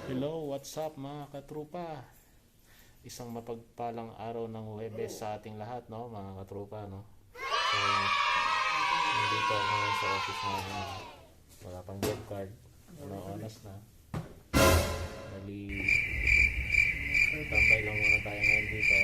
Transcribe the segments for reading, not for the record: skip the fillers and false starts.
Hello, what's up mga katropa? Isang mapagpalang araw ng Huwebes sa ating lahat, no, mga katropa, no? So, nandito ako ngayon sa office namin. Wala pang gift card. Oras na. Bali, tambay lang muna tayo ngayon dito.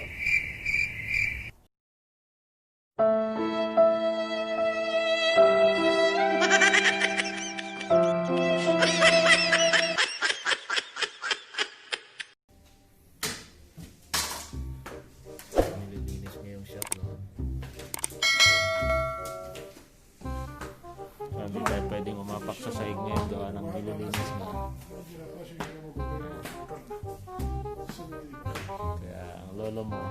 Hindi tayo pwedeng umapak sa sahig ngayon gawa ng nililinis na. Kaya ang lolo mo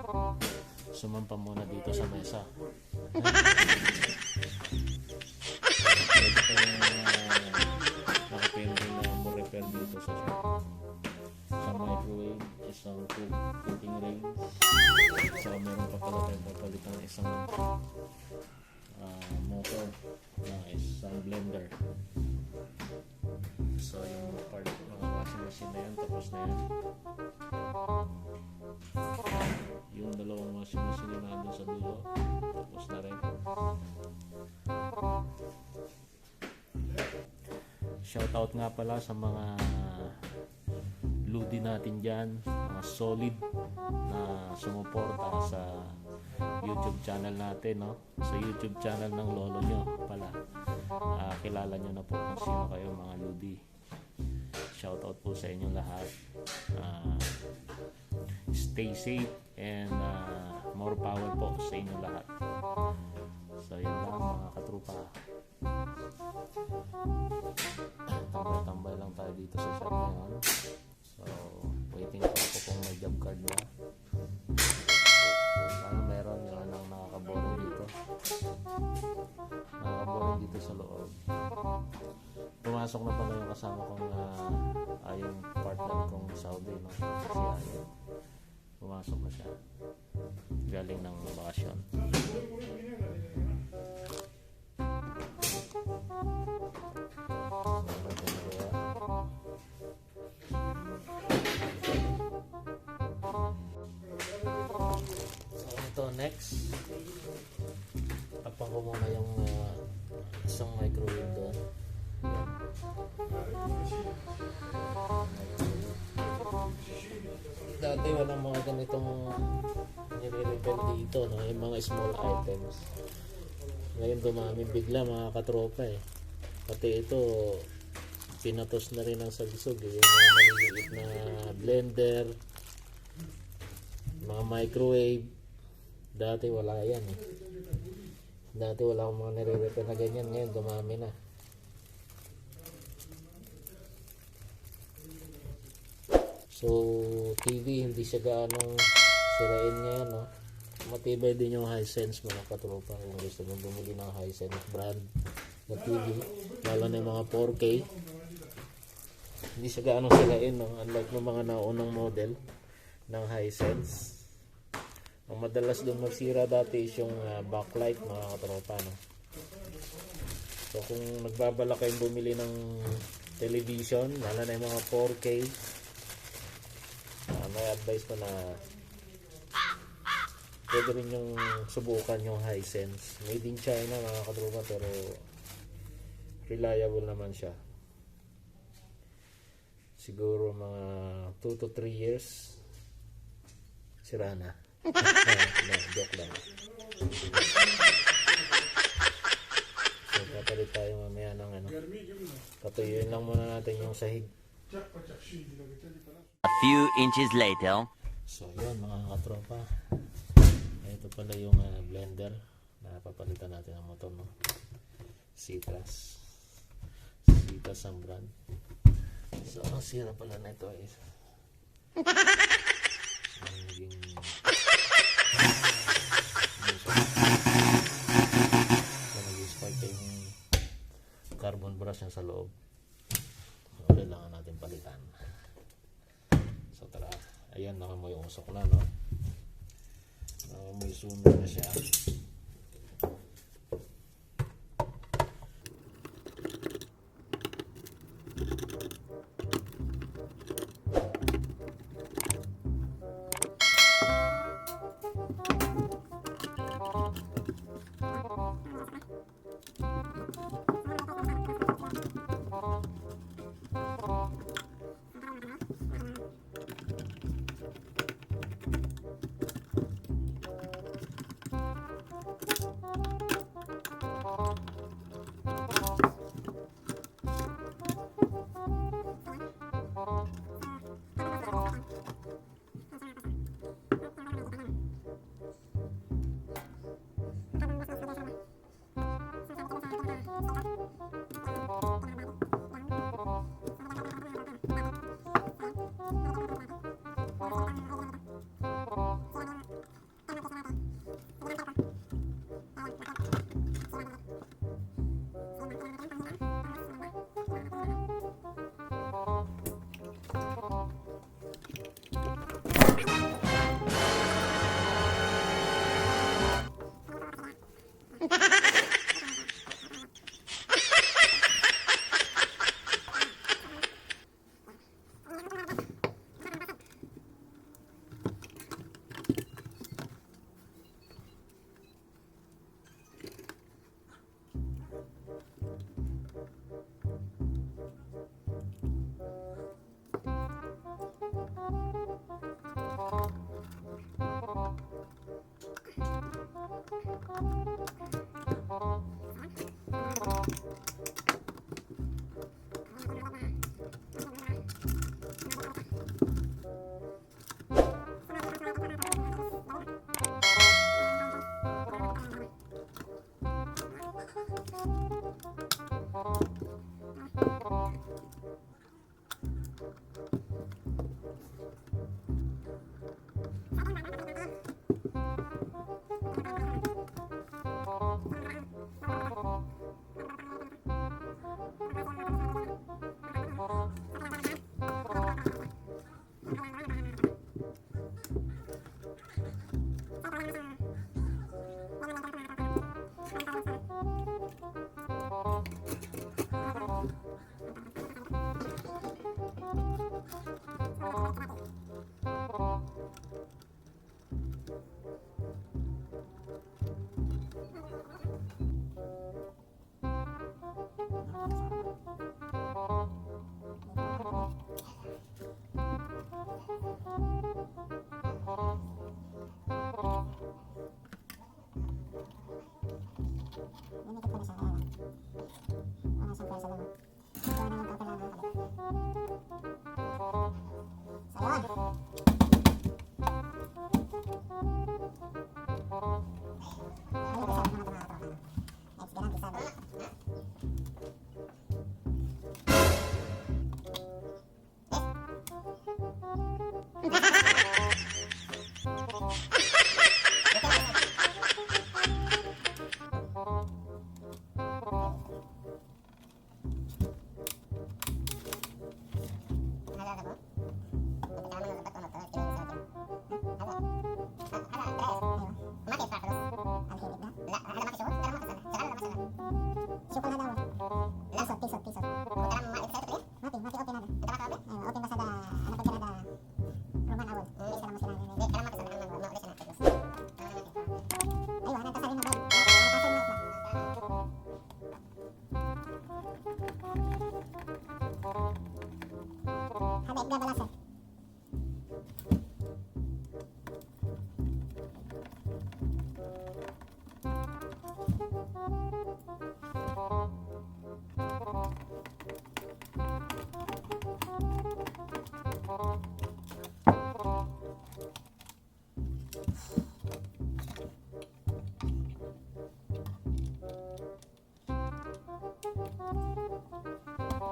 sumampa muna dito sa mesa. Pwede tayong nakapending na mo repair dito sa microwave, isang cooking range. So meron pa pala tayong papalitan ng isang motor na isang blender. So yung part ng mga washing machine na yan tapos na yan. Yung dalawang washing machine na nandun sa dulo tapos na rin. Shoutout nga pala sa mga ludi natin dyan, mga solid na sumuporta sa YouTube channel natin, no? Sa YouTube channel ng lolo nyo pala. Kilala nyo na po kung sino kayo, mga ludi. Shoutout po sa inyo lahat. Stay safe and more power po sa inyo lahat. So yun lang mga katrupa. Tambay-tambay lang tayo dito sa shop ngayon. So waiting pa ako kung may job card na. Parang meron yun ang nakakaboring dito. Nakakaboring dito sa loob. Pumasok na pala yung kasama kong yung partner kong Saudi, no? Si Ayon. Pumasok na siya. Galing ng bakasyon. Ito next, tapang ko muna yung isang microwave doon. Dati walang mga ganitong nire-repair dito, no? Yung mga small items. Ngayon dumami bigla mga katropa eh. Pati ito pinatos na rin ang sagisog eh. Yung mga maliliit na blender, mga microwave. Dati wala yan eh. Dati wala akong mga nire-repair na ganyan. Ngayon dumami na. So TV hindi siya gaanong sirain ngayon, no? Matibay din yung Hisense mga katropa. Kung gusto mong bumili ng Hisense brand na TV, lalo na yung mga 4K, hindi siya gaanong sirain, no? Unlike ng mga naunang model ng Hisense. Ang madalas doon magsira dati is yung backlight mga katropa, no? So kung nagbabala kayong bumili ng television, lalo na yung mga 4K, may advice ko na pwede rin yung subukan yung Hisense. Made in China mga katropa, pero reliable naman siya. Siguro mga 2 to 3 years sira na. No, joke lang. So papalit tayo mamaya ng ano, patuyuin lang muna natin yung sahig. A few inches later. So yun mga katropa, ito pala yung blender na papalitan natin ng motor, no? Citrus ang brand. So ang sira pala na ito is naging nag-spark yung carbon brush niya sa loob. So kailangan natin palitan. So tara, ayan, nakamoy usok na, no? May sunog na siya.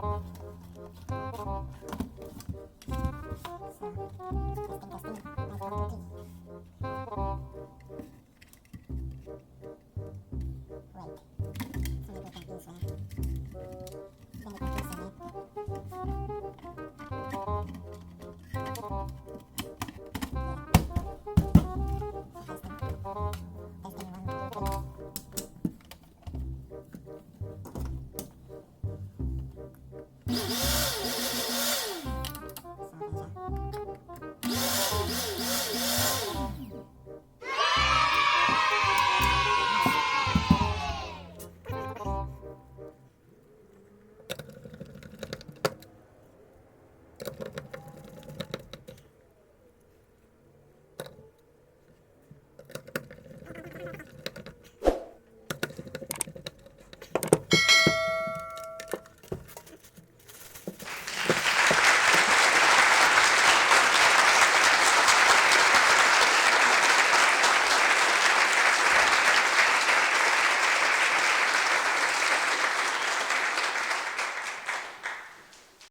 Ganito ang piso. Ganito ang piso.